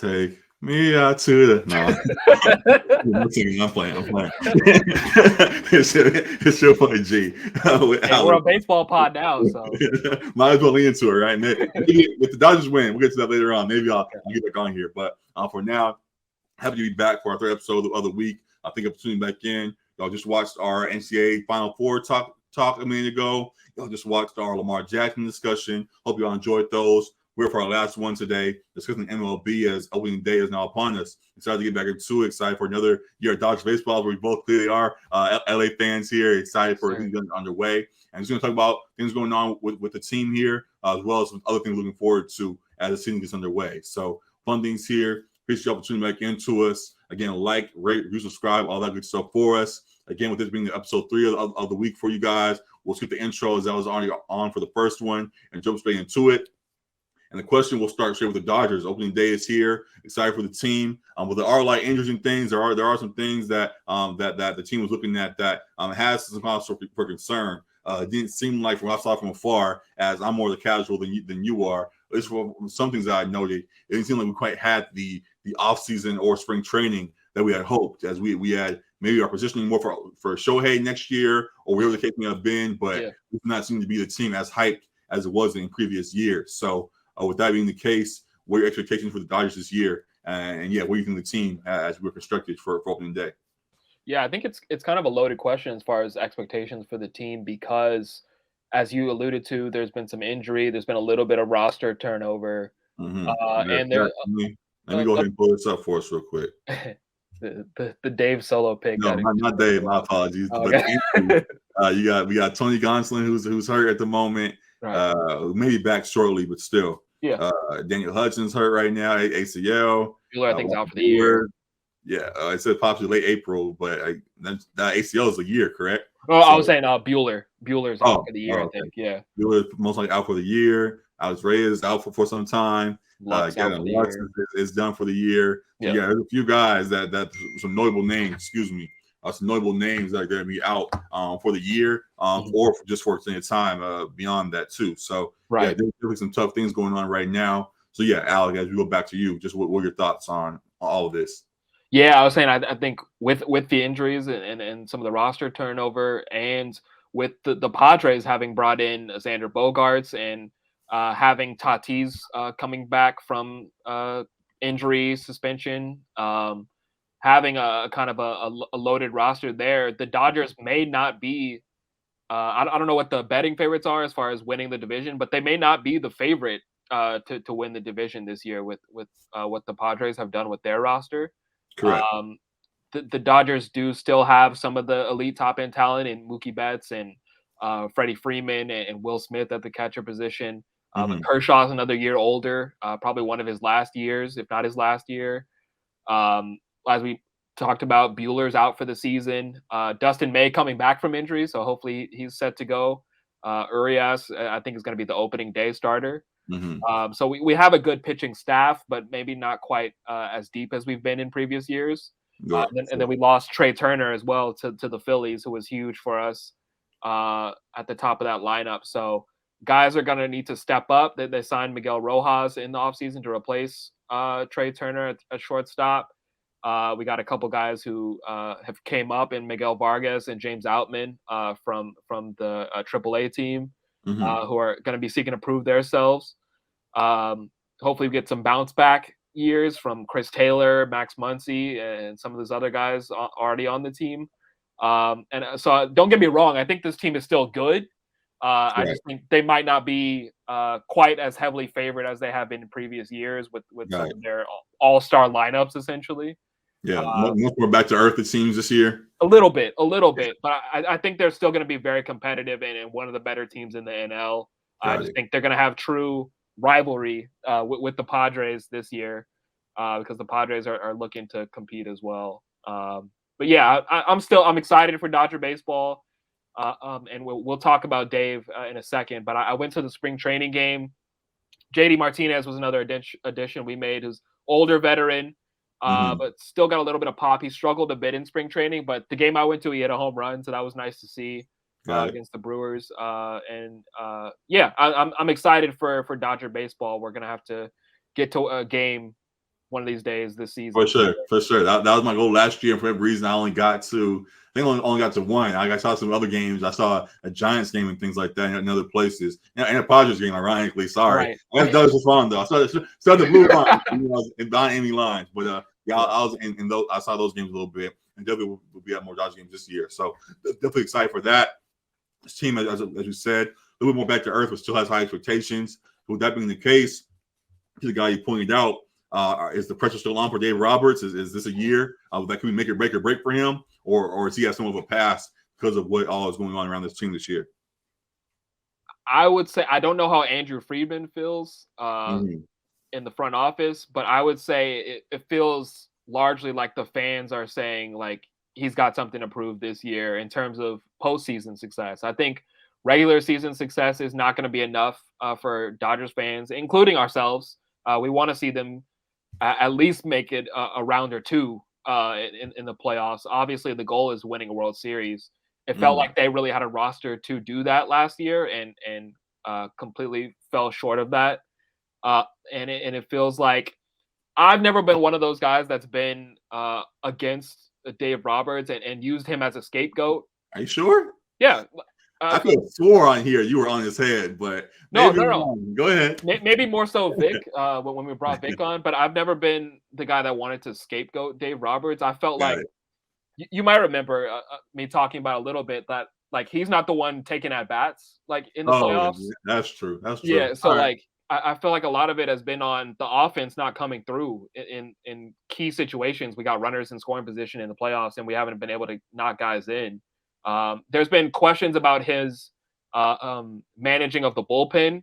Take me out to the I'm playing. It's your boy G. Hey, we're a baseball pod now, so might as well lean into it, right? Maybe if the Dodgers win, we'll get to that later on. Maybe I'll get back on here. But for now, happy to be back for our third episode of the week. I think I'm tuning back in. Y'all just watched our NCAA Final Four talk a minute ago. Y'all just watched our Lamar Jackson discussion. Hope y'all enjoyed those. We're for our last one today, discussing MLB as opening day is now upon us. Excited to get back into it. Excited for another year of Dodgers baseball, where we both clearly are LA fans here. Excited for things underway. And just going to talk about things going on with the team here, as well as some other things looking forward to as the season gets underway. So fun things here. Appreciate y'all for tuning back into us. Again, like, rate, review, subscribe, all that good stuff for us. Again, with this being the episode 3 of the week for you guys, we'll skip the intro as I was already on for the first one and jump straight into it. And the question will start straight with the Dodgers. Opening day is here. Excited for the team. Well, there are like interesting things. There are some things that that the team was looking at that has some cause for concern. It didn't seem like from outside from afar, as I'm more the casual than you are. At least from some things that I noted, it didn't seem like we quite had the offseason or spring training that we had hoped, as we had maybe our positioning more for Shohei next year, or whatever the case may have been, but it does not seem to be the team as hyped as it was in previous years. So with that being the case, what are your expectations for the Dodgers this year? And what do you think of the team as we're constructed for opening day? Yeah, I think it's kind of a loaded question as far as expectations for the team, because as you alluded to, there's been some injury, there's been a little bit of roster turnover. And there, let me go ahead and pull this up for us real quick. the Dave solo pick. No, not Dave. My apologies. Okay. But we got Tony Gonsolin, who's hurt at the moment. Right. Maybe back shortly, but still. Yeah. Daniel Hudson's hurt right now, ACL. Buehler, I think, is out for the year. Yeah, it said possibly late April, but that ACL is a year, correct? Oh, I was saying Buehler. Buehler's out for the year, I think. Yeah. Buehler most likely out for the year. Alex Reyes out for some time. Lux is done for the year. So, there's a few guys that some notable names. Excuse me. Some notable names that are going to be out for the year, or just for extended time beyond that too. So there's definitely some tough things going on right now. So Alec, as we go back to you, just what are your thoughts on all of this? Yeah, I was saying I think with the injuries and some of the roster turnover, and with the Padres having brought in Xander Bogaerts and having Tatis coming back from injury suspension, having a kind of a loaded roster there, the Dodgers may not be I don't know what the betting favorites are as far as winning the division, but they may not be the favorite to win the division this year with what the Padres have done with their roster. Correct. The Dodgers do still have some of the elite top end talent in Mookie Betts and Freddie Freeman and Will Smith at the catcher position. Kershaw's another year older, probably one of his last years, if not his last year. As we talked about, Buehler's out for the season. Dustin May coming back from injury, so hopefully he's set to go. Urias, I think, is going to be the opening day starter. So we have a good pitching staff, but maybe not quite as deep as we've been in previous years. And then we lost Trey Turner as well to the Phillies, who was huge for us at the top of that lineup. So guys are going to need to step up. They signed Miguel Rojas in the offseason to replace Trey Turner at shortstop. We got a couple guys who have came up in Miguel Vargas and James Outman from the AAA team, who are going to be seeking to prove themselves. Hopefully we get some bounce back years from Chris Taylor, Max Muncy, and some of those other guys already on the team. And so don't get me wrong, I think this team is still good. I just think they might not be quite as heavily favored as they have been in previous years with some of their all-star lineups, essentially. Yeah, much more back to earth, it seems, this year. A little bit. But I think they're still going to be very competitive and one of the better teams in the NL. I just think they're going to have true rivalry with the Padres this year because the Padres are looking to compete as well. But yeah, I'm excited for Dodger baseball. And we'll talk about Dave in a second. But I went to the spring training game. JD Martinez was another addition we made, who's older veteran. But still got a little bit of pop. He struggled a bit in spring training, but the game I went to, he hit a home run, so that was nice to see against the Brewers. I'm excited for Dodger baseball. We're gonna have to get to a game one of these days this season. For sure. That was my goal last year. And for every reason, I only got to one. I saw some other games. I saw a Giants game and things like that in other places, and a Padres game. Ironically, sorry, that was just fun though. I started to move on, and beyond any lines. But yeah, I was in those. I saw those games a little bit, and definitely will be at more Dodgers games this year. So definitely excited for that. This team, as you said, a little bit more back to earth, but still has high expectations. With that being the case, the guy you pointed out, is the pressure still on for Dave Roberts? Is this a year that can we make it break or break for him, or is he at some of a pass because of what all is going on around this team this year? I would say I don't know how Andrew Friedman feels in the front office, but I would say it feels largely like the fans are saying like he's got something to prove this year in terms of postseason success. I think regular season success is not going to be enough for Dodgers fans, including ourselves. We want to see them at least make it a round or two in the playoffs. Obviously, the goal is winning a World Series. It felt like they really had a roster to do that last year and completely fell short of that. And it feels like I've never been one of those guys that's been against Dave Roberts and used him as a scapegoat. Are you sure? Yeah. I could have swore on here you were on his head, but no. Go ahead. Maybe more so Vic when we brought Vic on, but I've never been the guy that wanted to scapegoat Dave Roberts. I felt like you might remember me talking about a little bit that like he's not the one taking at bats like in the playoffs. That's true. Yeah, so like I feel like a lot of it has been on the offense not coming through in key situations. We got runners in scoring position in the playoffs, and we haven't been able to knock guys in. There's been questions about his managing of the bullpen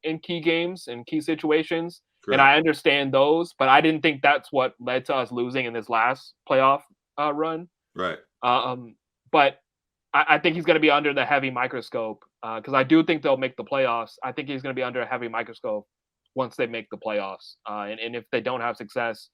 in key games and key situations. Correct. And I understand those, but I didn't think that's what led to us losing in this last playoff run. Right. But I think he's going to be under the heavy microscope because I do think they'll make the playoffs. I think he's going to be under a heavy microscope once they make the playoffs. And if they don't have success,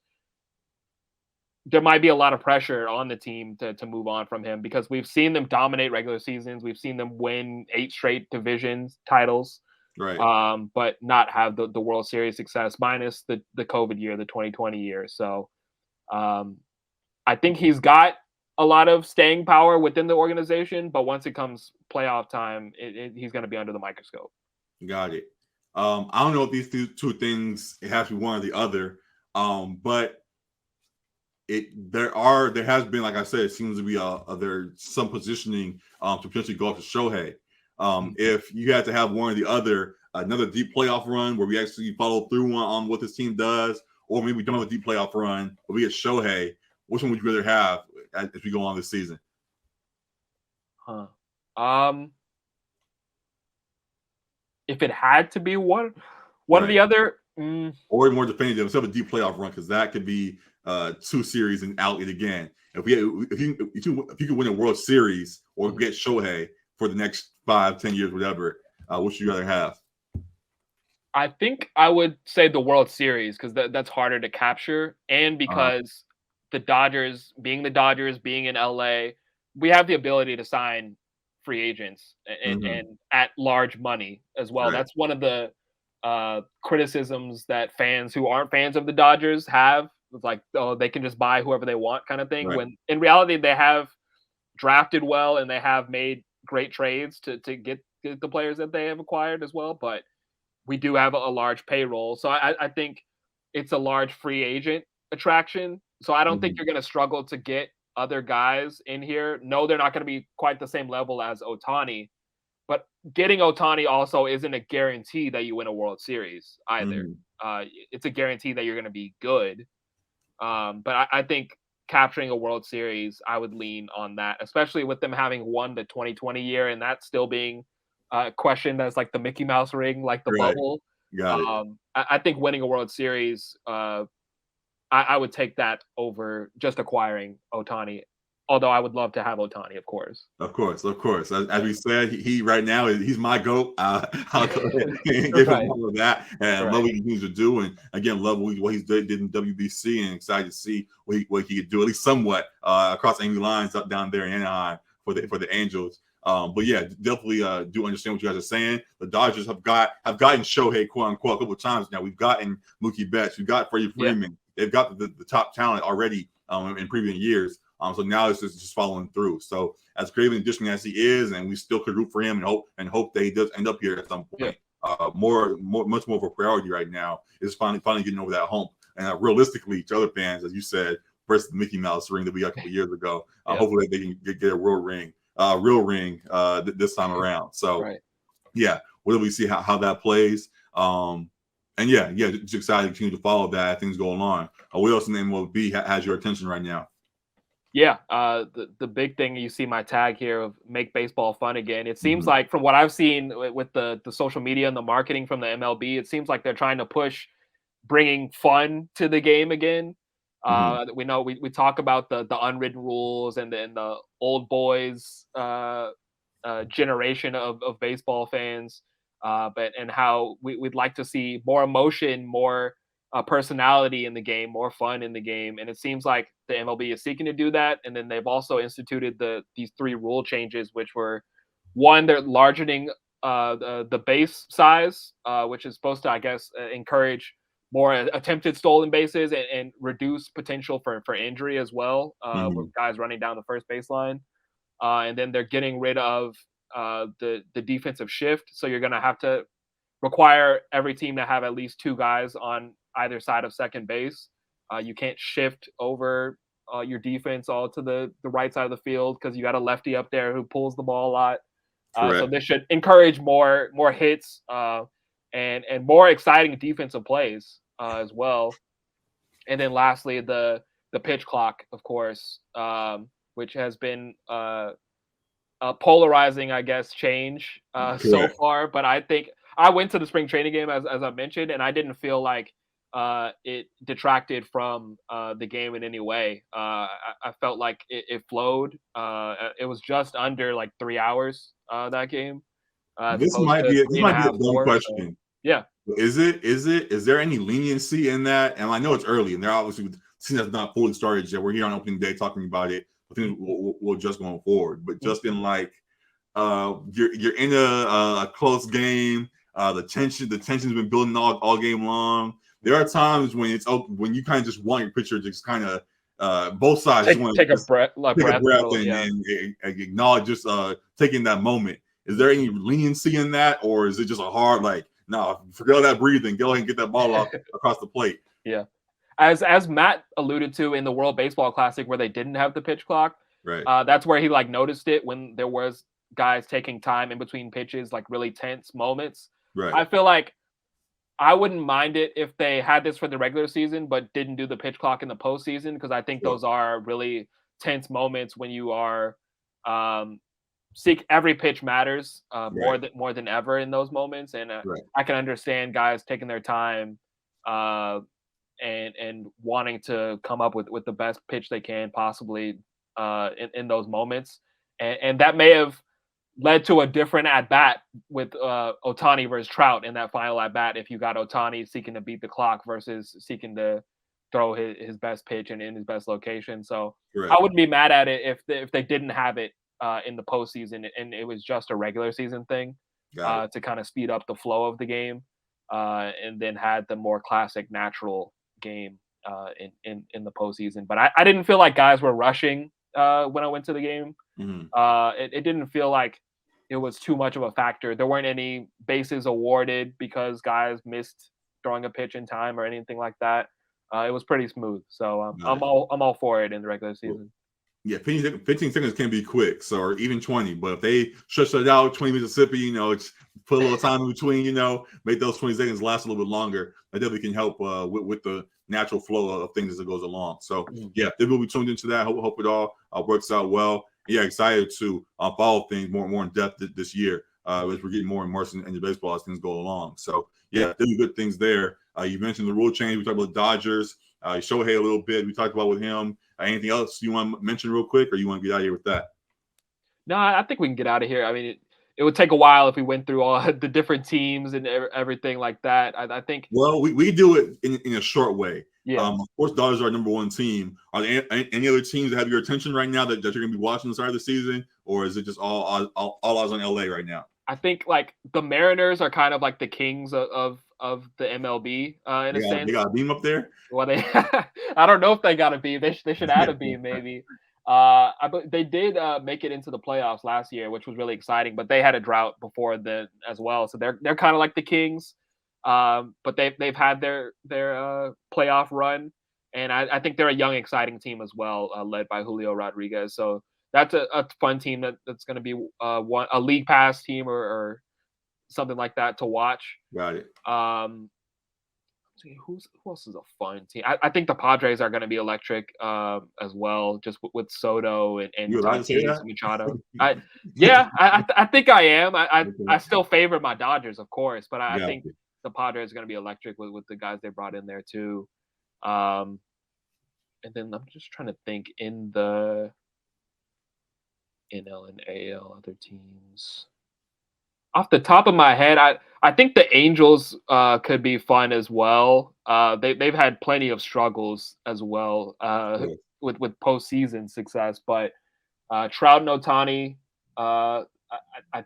there might be a lot of pressure on the team to move on from him because we've seen them dominate regular seasons. We've seen them win 8 straight divisions titles, right? But not have the World Series success minus the COVID year, the 2020 year. So I think he's got a lot of staying power within the organization, but once it comes playoff time, he's going to be under the microscope. Got it. I don't know if these two things, it has to be one or the other, but there has been, like I said, it seems to be there's some positioning to potentially go up to Shohei. If you had to have one or the other, another deep playoff run where we actually follow through on what this team does, or maybe we don't have a deep playoff run, but we get Shohei, which one would you rather have as we go on this season? If it had to be one or the other, or more definitive, instead of a deep playoff run, because that could be 2 series and out it again. If you could win a World Series or get Shohei for the next 5-10 years, whatever, what would you rather have? I think I would say the World Series because that's harder to capture, and because the Dodgers, being in LA, we have the ability to sign free agents and at large money as well. Right. That's one of the criticisms that fans who aren't fans of the Dodgers have. It's like, oh, they can just buy whoever they want kind of thing. Right. When in reality, they have drafted well and they have made great trades to get the players that they have acquired as well. But we do have a large payroll. So I think it's a large free agent attraction. So I don't think you're going to struggle to get other guys in here. No, they're not going to be quite the same level as Ohtani. But getting Ohtani also isn't a guarantee that you win a World Series either. It's a guarantee that you're going to be good. But I think capturing a World Series, I would lean on that, especially with them having won the 2020 year and that still being questioned as like the Mickey Mouse ring, like the bubble. I think winning a World Series, I would take that over just acquiring Ohtani. Although I would love to have Ohtani, of course. Of course. As we said, he right now he's my GOAT. I'll go ahead and give him all of that, and love what he needs to do. And again, love what he did in WBC, and excited to see what he could do, at least somewhat, across any lines up down there in Anaheim for the Angels. But yeah, definitely do understand what you guys are saying. The Dodgers have gotten Shohei, quote unquote, a couple of times now. We've gotten Mookie Betts, we've got Freddie Freeman. They've got the top talent already in previous years. So now it's just following through. So as great of an addition as he is, and we still could root for him and hope that he does end up here at some point. Much more of a priority right now is finally getting over that hump. And realistically, to other fans, as you said, versus the Mickey Mouse ring that we got a couple years ago, hopefully they can get a real ring this time around. So we'll see how that plays. And just excited to continue to follow that as things go along. What else in the MLB has your attention right now? Yeah, the big thing, you see my tag here of make baseball fun again. It seems like from what I've seen with the social media and the marketing from the MLB, it seems like they're trying to push bringing fun to the game again. We know we talk about the unwritten rules and then the old boys generation of baseball fans, and how we'd like to see more emotion, more personality in the game, more fun in the game. And it seems like the MLB is seeking to do that. And then they've also instituted these 3 rule changes, which were, one, they're largening the base size, which is supposed to, I guess, encourage more attempted stolen bases and reduce potential for injury as well, with guys running down the first baseline. And then they're getting rid of the defensive shift. So you're going to have to require every team to have at least 2 guys on either side of second base. You can't shift over your defense all to the right side of the field because you got a lefty up there who pulls the ball a lot. So this should encourage more hits and more exciting defensive plays as well. And then lastly, the pitch clock, of course, which has been a polarizing, I guess, change so far. But I think I went to the spring training game, as I mentioned, and I didn't feel like it detracted from the game in any way. I felt like it flowed. It was just under like 3 hours, that game. This might be a dumb question. So, Is there any leniency in that? And I know it's early, and they're obviously seeing that's not fully started yet. We're here on opening day talking about it. I think we'll just going forward, but just in like you're in a close game. The tension's been building all game long. There are times when you kind of just want your pitcher to just kind of both sides take a breath and acknowledge just taking that moment. Is there any leniency in that, or is it just a hard forget all that breathing, go ahead and get that ball off across the plate? Yeah, as Matt alluded to in the World Baseball Classic where they didn't have the pitch clock, that's where he noticed it when there was guys taking time in between pitches, like really tense moments. I feel like I wouldn't mind it if they had this for the regular season, but didn't do the pitch clock in the postseason, because I think those are really tense moments when you are every pitch matters more than ever in those moments. And I can understand guys taking their time and wanting to come up with the best pitch they can possibly in those moments. And that may have led to a different at-bat with Ohtani versus Trout in that final at-bat, if you got Ohtani seeking to beat the clock versus seeking to throw his best pitch and in his best location. So I wouldn't be mad at it if they didn't have it in the postseason and it was just a regular season thing to kind of speed up the flow of the game, and then had the more classic natural game in the postseason. But I didn't feel like guys were rushing when I went to the game. It didn't feel like it was too much of a factor. There weren't any bases awarded because guys missed throwing a pitch in time or anything like that. It was pretty smooth. So I'm all for it in the regular season. Yeah, 15 seconds can be quick, or even 20. But if they stretch it out, 20 Mississippi, just put a little time in between, make those 20 seconds last a little bit longer. That definitely can help with the natural flow of things as it goes along. So yeah, they will be tuned into that. Hope it all works out well. Yeah, excited to follow things more in depth this year as we're getting more immersed in the baseball as things go along. So yeah, really good things there. You mentioned the rule change. We talked about the Dodgers. Shohei a little bit. We talked about with him. Anything else you want to mention real quick, or you want to get out of here with that? No, I think we can get out of here. I mean, it would take a while if we went through all the different teams and everything like that. I think. Well, we do it in a short way. Yeah. Of course, Dodgers are our number one team. Are there any other teams that have your attention right now that you're going to be watching the start of the season, or is it just all eyes on LA right now? I think like the Mariners are kind of like the kings of the MLB in a sense. They got a beam up there. Well, they I don't know if they got a beam. They should add a beam maybe. They did make it into the playoffs last year, which was really exciting. But they had a drought before then as well, so they're kind of like the kings. But they've had their playoff run, and I think they're a young, exciting team as well, led by Julio Rodriguez. So that's a fun team that's going to be a league pass team or something like that to watch. Got it. Who else is a fun team? I think the Padres are going to be electric as well, just with Soto and Machado. I think I am. I still favor my Dodgers, of course, but I think the Padres are going to be electric with the guys they brought in there too. And then I'm just trying to think in the NL and AL other teams. Off the top of my head, I think the Angels could be fun as well. They've had plenty of struggles as well with postseason success, but Trout and Ohtani, I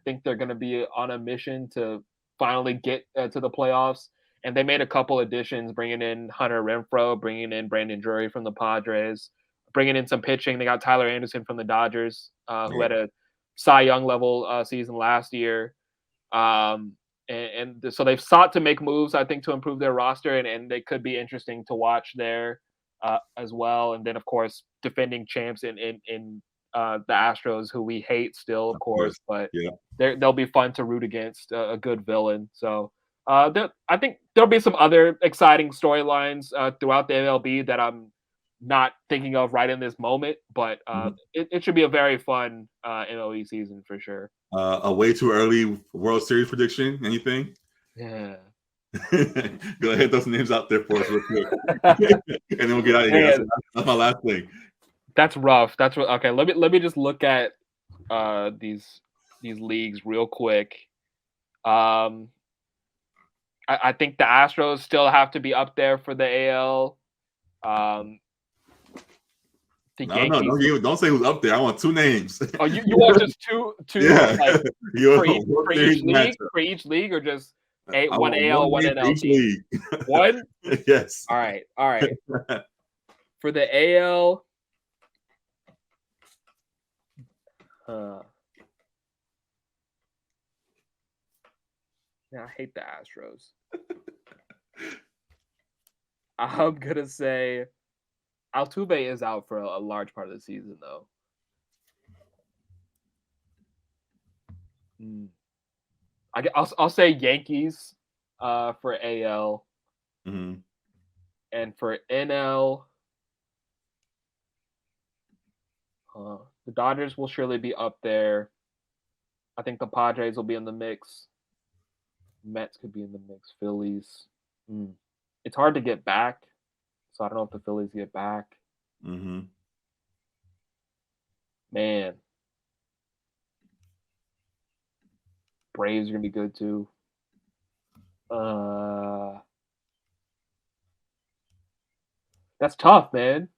think they're going to be on a mission to finally get to the playoffs. And they made a couple additions, bringing in Hunter Renfroe, bringing in Brandon Drury from the Padres, bringing in some pitching. They got Tyler Anderson from the Dodgers, who had a Cy Young level season last year. And so they've sought to make moves, I think, to improve their roster, and they could be interesting to watch there as well. And then, of course, defending champs in the Astros, who we hate still, of course, but they'll be fun to root against, a good villain. So I think there'll be some other exciting storylines throughout the MLB that I'm not thinking of right in this moment, but it should be a very fun MLB season for sure. A way too early World Series prediction? Anything? Yeah. Go ahead, throw some names out there for us real quick, and then we'll get out of here. That's my last thing. That's rough. Okay. Let me just look at these leagues real quick. I think the Astros still have to be up there for the AL. Don't say who's up there. I want two names. Oh, you want just two yeah. like, for each league, or just one AL, one NL? One? Yes. All right. For the AL, I hate the Astros. I'm gonna say Altuve is out for a large part of the season, though. I'll say Yankees for AL, and for NL, the Dodgers will surely be up there. I think the Padres will be in the mix. Mets could be in the mix. Phillies. It's hard to get back, so I don't know if the Phillies get back. Man. Braves are going to be good, too. That's tough, man.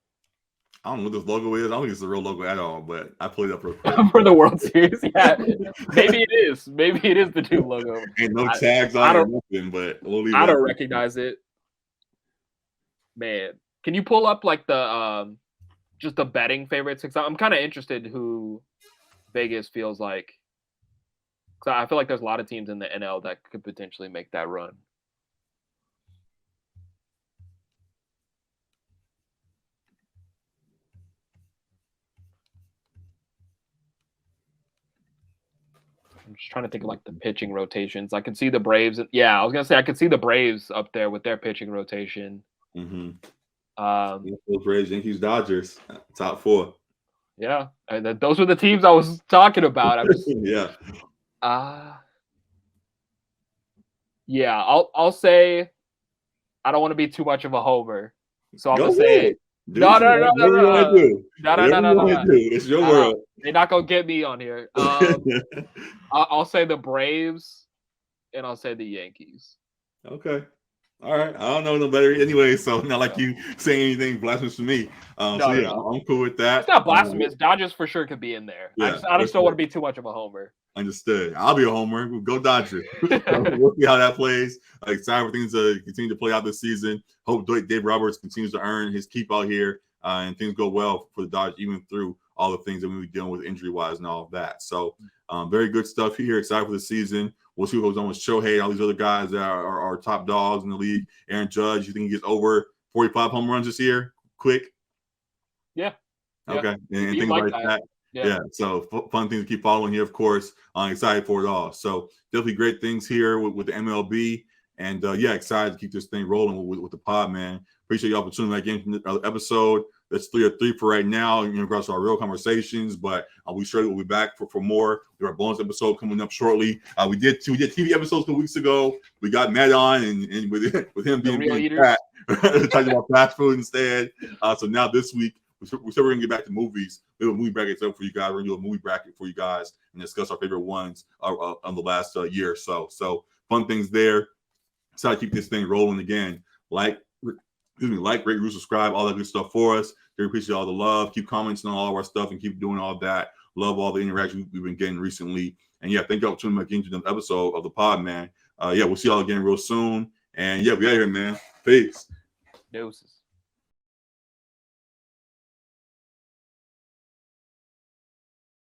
I don't know what this logo is. I don't think it's the real logo at all, but I pulled it up real quick. For the World Series, yeah. Maybe it is. Maybe it is the new logo. Ain't no tags on it or nothing, but we'll leave I don't recognize it. Man. Can you pull up like the just the betting favorites? I'm kind of interested who Vegas feels like. Because I feel like there's a lot of teams in the NL that could potentially make that run. I'm just trying to think of like the pitching rotations. I can see the Braves. Yeah, I was gonna say I could see the Braves up there with their pitching rotation. Those Braves, Yankees, Dodgers, top four. Yeah, those were the teams I was talking about. Yeah. Yeah, I'll say I don't want to be too much of a homer, so I'm gonna say No. Whatever you want to do. Whatever you want to do. It's your world. They're not gonna get me on here. I'll say the Braves, and I'll say the Yankees. Okay. All right. I don't know no better anyway, so not like you saying anything blasphemous to me. I'm cool with that. It's not blasphemous. Dodgers for sure could be in there. Yeah, I just don't want to be too much of a homer. Understood. I'll be a homer. Go Dodgers. We'll see how that plays. Excited for things to continue to play out this season. Hope Dave Roberts continues to earn his keep out here, and things go well for the Dodgers, even through all the things that we'll be dealing with injury-wise and all of that. So very good stuff here. Excited for the season. We'll see what goes on with Shohei, all these other guys that are top dogs in the league. Aaron Judge, you think he gets over 45 home runs this year? Quick? Yeah. Okay. And things like that. Yeah. So fun things to keep following here, of course. I'm excited for it all. So definitely great things here with the MLB. And excited to keep this thing rolling with the pod, man. Appreciate y'all for tuning back in from the episode. That's 3 or 3 for right now in regards to our real conversations, but we surely will be back for more. We have a bonus episode coming up shortly. We did TV episodes 2 weeks ago. We got Matt on, and with him being fat, talking about fast food instead. So now this week, we said we're going to get back to movies. We have a movie bracket up for you guys. We're going to do a movie bracket for you guys and discuss our favorite ones on the last year or so. So fun things there. So I keep this thing rolling again. Like, rate, review, subscribe, all that good stuff for us. We appreciate all the love. Keep commenting on all of our stuff and keep doing all that. Love all the interaction we've been getting recently. And thank y'all for tuning back into the episode of the pod, man. We'll see y'all again real soon. And we out here, man. Peace. Deuces.